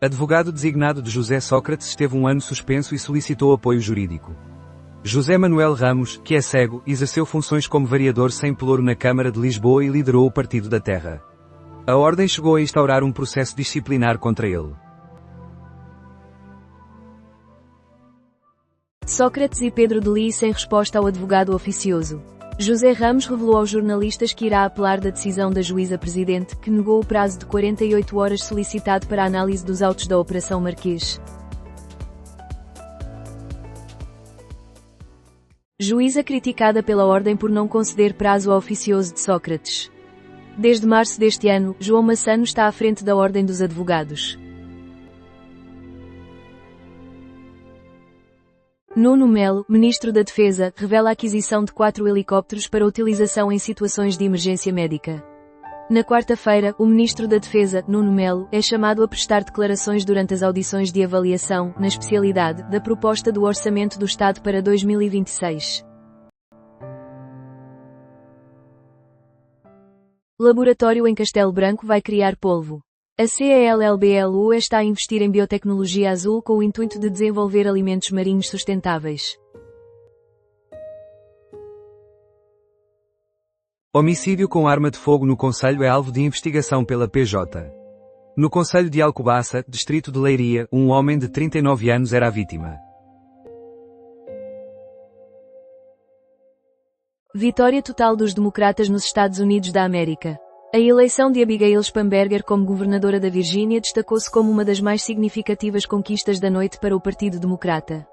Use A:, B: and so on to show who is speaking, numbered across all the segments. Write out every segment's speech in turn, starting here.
A: Advogado designado de José Sócrates esteve um ano suspenso e solicitou apoio jurídico. José Manuel Ramos, que é cego, exerceu funções como vereador sem pelouro na Câmara de Lisboa e liderou o Partido da Terra. A Ordem chegou a instaurar um processo disciplinar contra ele.
B: Sócrates e Pedro de Lis em resposta ao advogado oficioso. José Ramos revelou aos jornalistas que irá apelar da decisão da juíza-presidente, que negou o prazo de 48 horas solicitado para a análise dos autos da Operação Marquês. Juíza criticada pela Ordem por não conceder prazo ao oficioso de Sócrates. Desde março deste ano, João Massano está à frente da Ordem dos Advogados. Nuno Melo, Ministro da Defesa, revela a aquisição de 4 helicópteros para utilização em situações de emergência médica. Na quarta-feira, o Ministro da Defesa, Nuno Melo, é chamado a prestar declarações durante as audições de avaliação, na especialidade, da proposta do Orçamento do Estado para 2026. Laboratório em Castelo Branco vai criar polvo. A CELLBLU está a investir em biotecnologia azul com o intuito de desenvolver alimentos marinhos sustentáveis.
A: Homicídio com arma de fogo no concelho é alvo de investigação pela PJ. No concelho de Alcobaça, distrito de Leiria, um homem de 39 anos era a vítima.
B: Vitória total dos democratas nos Estados Unidos da América. A eleição de Abigail Spanberger como governadora da Virgínia destacou-se como uma das mais significativas conquistas da noite para o Partido Democrata.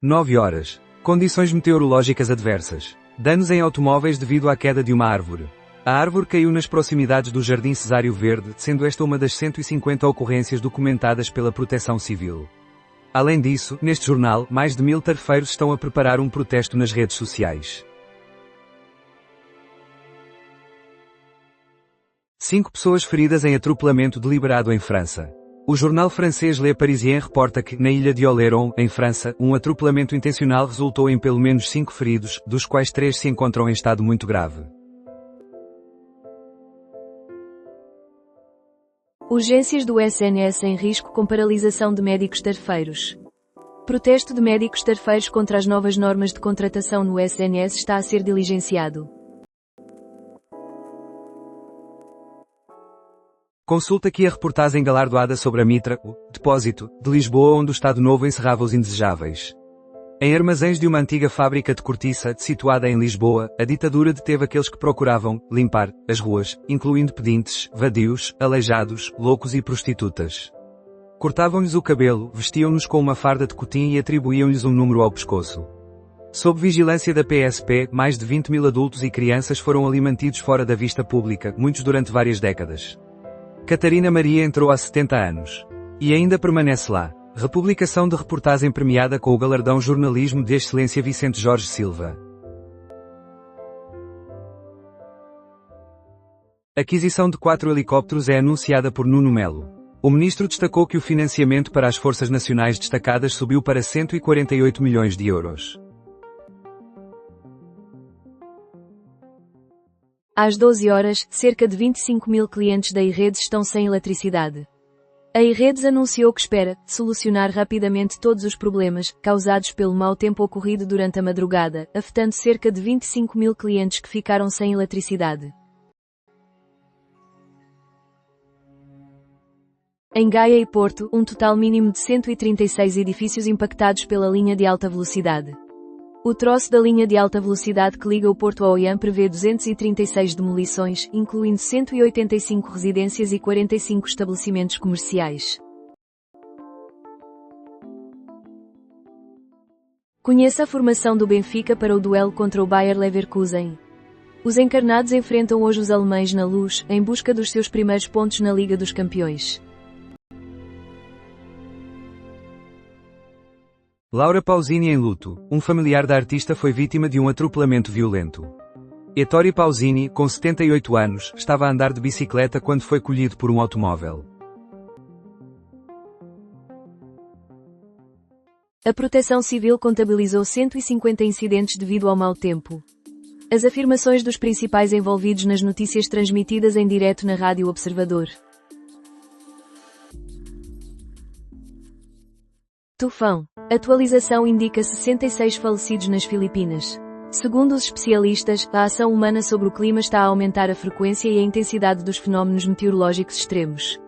A: 9 horas. Condições meteorológicas adversas. Danos em automóveis devido à queda de uma árvore. A árvore caiu nas proximidades do Jardim Cesário Verde, sendo esta uma das 150 ocorrências documentadas pela Proteção Civil. Além disso, neste jornal, mais de 1000 tarefeiros estão a preparar um protesto nas redes sociais. 5 pessoas feridas em atropelamento deliberado em França. O jornal francês Le Parisien reporta que, na ilha de Oléron, em França, um atropelamento intencional resultou em pelo menos 5 feridos, dos quais 3 se encontram em estado muito grave.
B: Urgências do SNS em risco com paralisação de médicos tarefeiros. Protesto de médicos tarefeiros contra as novas normas de contratação no SNS está a ser diligenciado.
A: Consulta aqui a reportagem galardoada sobre a Mitra, o depósito, de Lisboa onde o Estado Novo encerrava os indesejáveis. Em armazéns de uma antiga fábrica de cortiça, situada em Lisboa, a ditadura deteve aqueles que procuravam limpar as ruas, incluindo pedintes, vadios, aleijados, loucos e prostitutas. Cortavam-lhes o cabelo, vestiam-nos com uma farda de cotim e atribuíam-lhes um número ao pescoço. Sob vigilância da PSP, mais de 20.000 adultos e crianças foram ali mantidos fora da vista pública, muitos durante várias décadas. Catarina Maria entrou há 70 anos. E ainda permanece lá. Republicação de reportagem premiada com o galardão Jornalismo de Excelência Vicente Jorge Silva. Aquisição de 4 helicópteros é anunciada por Nuno Melo. O ministro destacou que o financiamento para as Forças Nacionais destacadas subiu para 148 milhões de euros.
B: Às 12 horas, cerca de 25.000 clientes da iRedes estão sem eletricidade. A iRedes anunciou que espera solucionar rapidamente todos os problemas causados pelo mau tempo ocorrido durante a madrugada, afetando cerca de 25.000 clientes que ficaram sem eletricidade. Em Gaia e Porto, um total mínimo de 136 edifícios impactados pela linha de alta velocidade. O troço da linha de alta velocidade que liga o Porto a Oiã prevê 236 demolições, incluindo 185 residências e 45 estabelecimentos comerciais. Conheça a formação do Benfica para o duelo contra o Bayer Leverkusen. Os encarnados enfrentam hoje os alemães na Luz, em busca dos seus primeiros pontos na Liga dos Campeões.
A: Laura Pausini em luto. Um familiar da artista foi vítima de um atropelamento violento. Ettore Pausini, com 78 anos, estava a andar de bicicleta quando foi colhido por um automóvel.
B: A Proteção Civil contabilizou 150 incidentes devido ao mau tempo. As afirmações dos principais envolvidos nas notícias transmitidas em direto na Rádio Observador. Tufão. Atualização indica 66 falecidos nas Filipinas. Segundo os especialistas, a ação humana sobre o clima está a aumentar a frequência e a intensidade dos fenómenos meteorológicos extremos.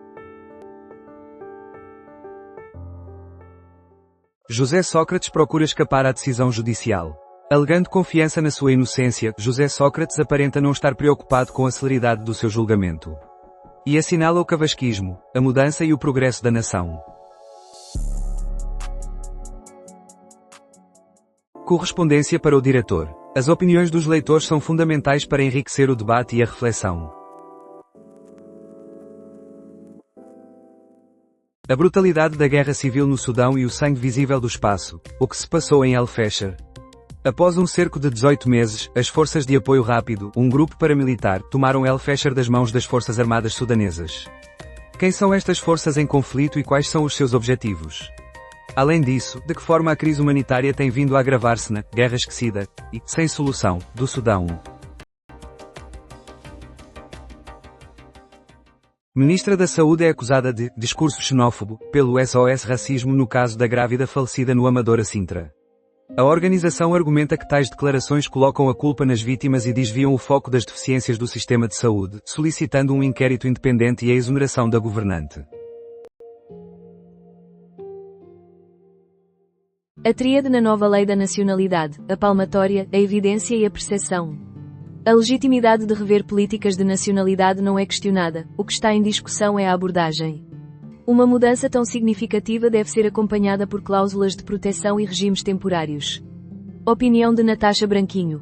A: José Sócrates procura escapar à decisão judicial. Alegando confiança na sua inocência, José Sócrates aparenta não estar preocupado com a celeridade do seu julgamento. E assinala o cavasquismo, a mudança e o progresso da nação. Correspondência para o diretor. As opiniões dos leitores são fundamentais para enriquecer o debate e a reflexão. A brutalidade da guerra civil no Sudão e o sangue visível do espaço, o que se passou em El Fasher. Após um cerco de 18 meses, as Forças de Apoio Rápido, um grupo paramilitar, tomaram El Fasher das mãos das Forças Armadas Sudanesas. Quem são estas forças em conflito e quais são os seus objetivos? Além disso, de que forma a crise humanitária tem vindo a agravar-se na guerra esquecida e sem solução do Sudão? Ministra da Saúde é acusada de discurso xenófobo pelo SOS Racismo no caso da grávida falecida no Amadora Sintra. A organização argumenta que tais declarações colocam a culpa nas vítimas e desviam o foco das deficiências do sistema de saúde, solicitando um inquérito independente e a exoneração da governante.
B: A tríade na nova lei da nacionalidade, a palmatória, a evidência e a percepção. A legitimidade de rever políticas de nacionalidade não é questionada, o que está em discussão é a abordagem. Uma mudança tão significativa deve ser acompanhada por cláusulas de proteção e regimes temporários. Opinião de Natasha Branquinho.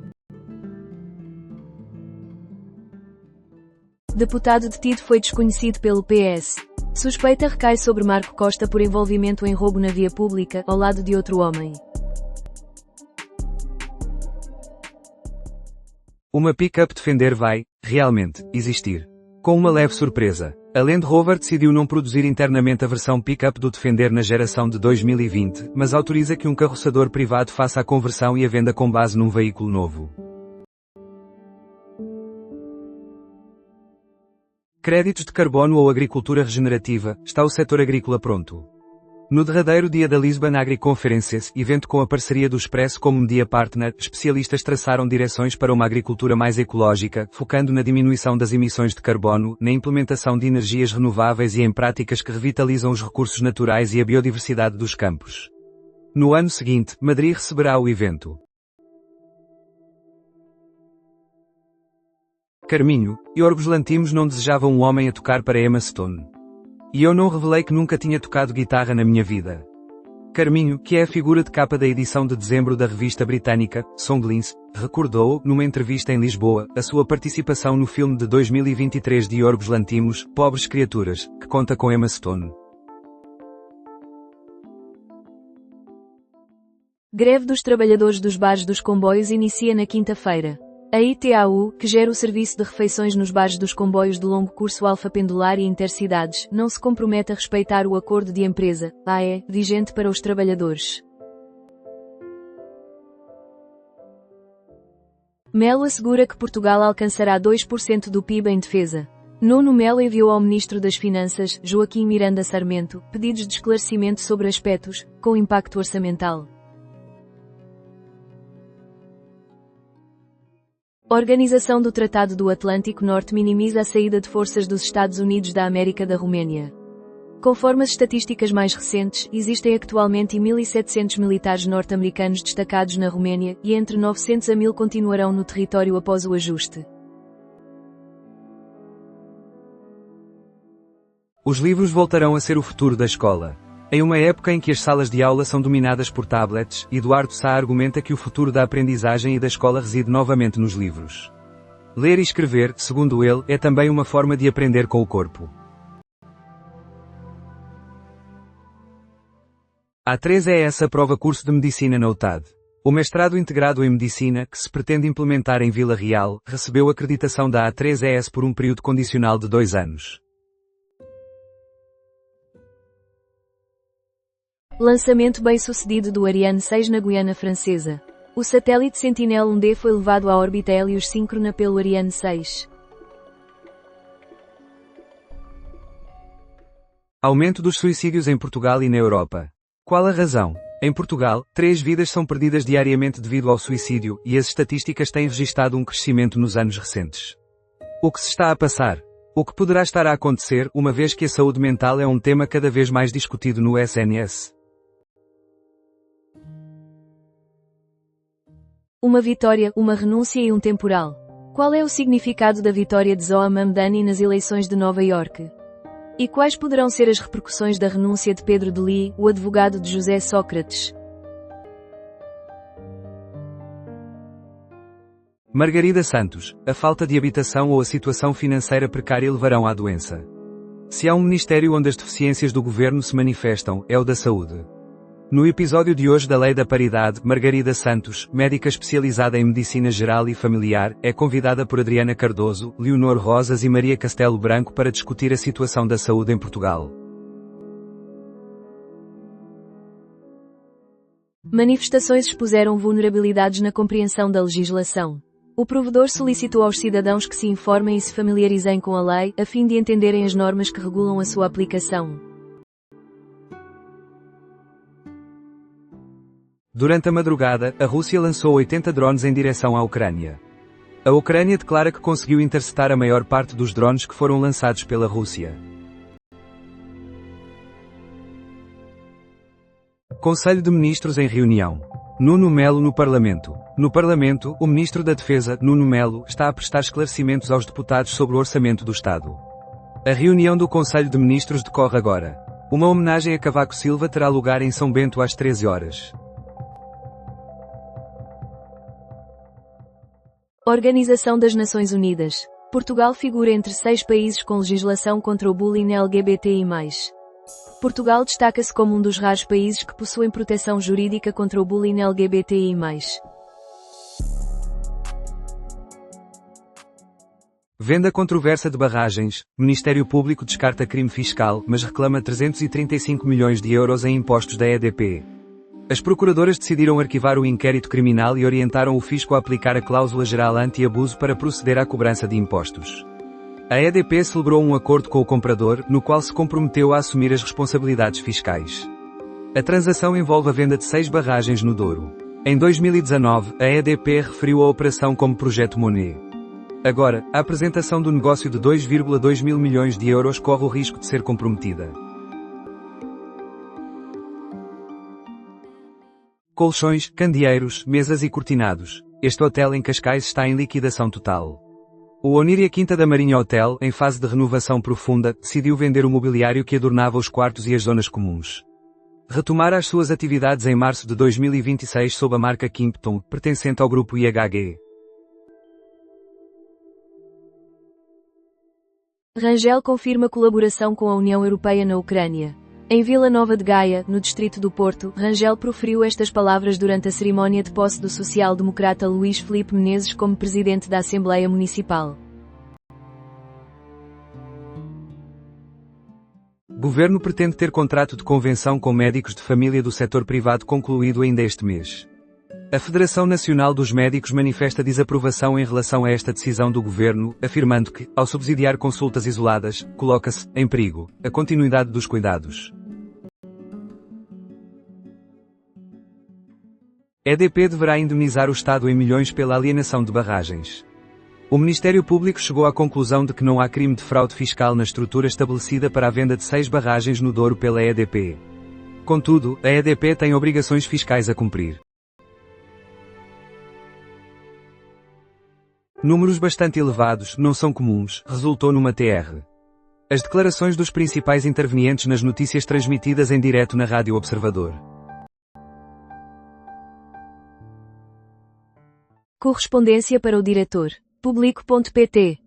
B: Deputado detido foi desconhecido pelo PS. Suspeita recai sobre Marco Costa por envolvimento em roubo na via pública, ao lado de outro homem.
A: Uma pick-up Defender vai, realmente, existir. Com uma leve surpresa. A Land Rover decidiu não produzir internamente a versão pick-up do Defender na geração de 2020, mas autoriza que um carroçador privado faça a conversão e a venda com base num veículo novo. Créditos de carbono ou agricultura regenerativa, está o setor agrícola pronto. No derradeiro dia da Lisbon Agri-Conferences, evento com a parceria do Expresso como Media Partner, especialistas traçaram direções para uma agricultura mais ecológica, focando na diminuição das emissões de carbono, na implementação de energias renováveis e em práticas que revitalizam os recursos naturais e a biodiversidade dos campos. No ano seguinte, Madrid receberá o evento. Carminho, Yorgos Lanthimos não desejava um homem a tocar para Emma Stone. E eu não revelei que nunca tinha tocado guitarra na minha vida. Carminho, que é a figura de capa da edição de dezembro da revista britânica, Songlins, recordou, numa entrevista em Lisboa, a sua participação no filme de 2023 de Yorgos Lanthimos, Pobres Criaturas, que conta com Emma Stone.
B: Greve dos trabalhadores dos bares dos comboios inicia na quinta-feira. A ITAU, que gera o serviço de refeições nos bares dos comboios de longo curso alfa pendular e intercidades, não se compromete a respeitar o acordo de empresa, AE, vigente para os trabalhadores. Melo assegura que Portugal alcançará 2% do PIB em defesa. Nuno Melo enviou ao Ministro das Finanças, Joaquim Miranda Sarmento, pedidos de esclarecimento sobre aspectos, com impacto orçamental. A Organização do Tratado do Atlântico Norte minimiza a saída de forças dos Estados Unidos da América da Roménia. Conforme as estatísticas mais recentes, existem atualmente 1.700 militares norte-americanos destacados na Roménia, e entre 900 a 1.000 continuarão no território após o ajuste.
A: Os livros voltarão a ser o futuro da escola. Em uma época em que as salas de aula são dominadas por tablets, Eduardo Sá argumenta que o futuro da aprendizagem e da escola reside novamente nos livros. Ler e escrever, segundo ele, é também uma forma de aprender com o corpo. A3ES aprova curso de Medicina na UTAD. O mestrado integrado em Medicina, que se pretende implementar em Vila Real, recebeu acreditação da A3ES por um período condicional de 2 anos.
B: Lançamento bem-sucedido do Ariane 6 na Guiana Francesa. O satélite Sentinel-1D foi levado à órbita helios-síncrona pelo Ariane 6.
A: Aumento dos suicídios em Portugal e na Europa. Qual a razão? Em Portugal, 3 vidas são perdidas diariamente devido ao suicídio, e as estatísticas têm registado um crescimento nos anos recentes. O que se está a passar? O que poderá estar a acontecer, uma vez que a saúde mental é um tema cada vez mais discutido no SNS?
B: Uma vitória, uma renúncia e um temporal. Qual é o significado da vitória de Zohar Mamdani nas eleições de Nova Iorque? E quais poderão ser as repercussões da renúncia de Pedro de Lee, o advogado de José Sócrates?
A: Margarida Santos, a falta de habitação ou a situação financeira precária levarão à doença. Se há um ministério onde as deficiências do governo se manifestam, é o da saúde. No episódio de hoje da Lei da Paridade, Margarida Santos, médica especializada em medicina geral e familiar, é convidada por Adriana Cardoso, Leonor Rosas e Maria Castelo Branco para discutir a situação da saúde em Portugal.
B: Manifestações expuseram vulnerabilidades na compreensão da legislação. O provedor solicitou aos cidadãos que se informem e se familiarizem com a lei, a fim de entenderem as normas que regulam a sua aplicação.
A: Durante a madrugada, a Rússia lançou 80 drones em direção à Ucrânia. A Ucrânia declara que conseguiu interceptar a maior parte dos drones que foram lançados pela Rússia. Conselho de Ministros em reunião. Nuno Melo no Parlamento. No Parlamento, o Ministro da Defesa, Nuno Melo, está a prestar esclarecimentos aos deputados sobre o orçamento do Estado. A reunião do Conselho de Ministros decorre agora. Uma homenagem a Cavaco Silva terá lugar em São Bento às 13 horas.
B: Organização das Nações Unidas. Portugal figura entre 6 países com legislação contra o bullying LGBTI+. Portugal destaca-se como um dos raros países que possuem proteção jurídica contra o bullying LGBTI+.
A: Venda controversa de barragens. Ministério Público descarta crime fiscal, mas reclama 335 milhões de euros em impostos da EDP. As procuradoras decidiram arquivar o inquérito criminal e orientaram o fisco a aplicar a cláusula geral anti-abuso para proceder à cobrança de impostos. A EDP celebrou um acordo com o comprador, no qual se comprometeu a assumir as responsabilidades fiscais. A transação envolve a venda de 6 barragens no Douro. Em 2019, a EDP referiu a operação como Projeto Monet. Agora, a apresentação do negócio de 2,2 mil milhões de euros corre o risco de ser comprometida. Colchões, candeeiros, mesas e cortinados. Este hotel em Cascais está em liquidação total. O Oníria Quinta da Marinha Hotel, em fase de renovação profunda, decidiu vender o mobiliário que adornava os quartos e as zonas comuns. Retomara as suas atividades em março de 2026 sob a marca Kimpton, pertencente ao grupo IHG.
B: Rangel confirma colaboração com a União Europeia na Ucrânia. Em Vila Nova de Gaia, no distrito do Porto, Rangel proferiu estas palavras durante a cerimónia de posse do social-democrata Luís Filipe Menezes como presidente da Assembleia Municipal.
A: Governo pretende ter contrato de convenção com médicos de família do setor privado concluído ainda este mês. A Federação Nacional dos Médicos manifesta desaprovação em relação a esta decisão do governo, afirmando que, ao subsidiar consultas isoladas, coloca-se, em perigo, a continuidade dos cuidados. EDP deverá indemnizar o Estado em milhões pela alienação de barragens. O Ministério Público chegou à conclusão de que não há crime de fraude fiscal na estrutura estabelecida para a venda de 6 barragens no Douro pela EDP. Contudo, a EDP tem obrigações fiscais a cumprir. Números bastante elevados, não são comuns, resultou numa TR. As declarações dos principais intervenientes nas notícias transmitidas em direto na Rádio Observador.
B: Correspondência para o diretor. Publico.pt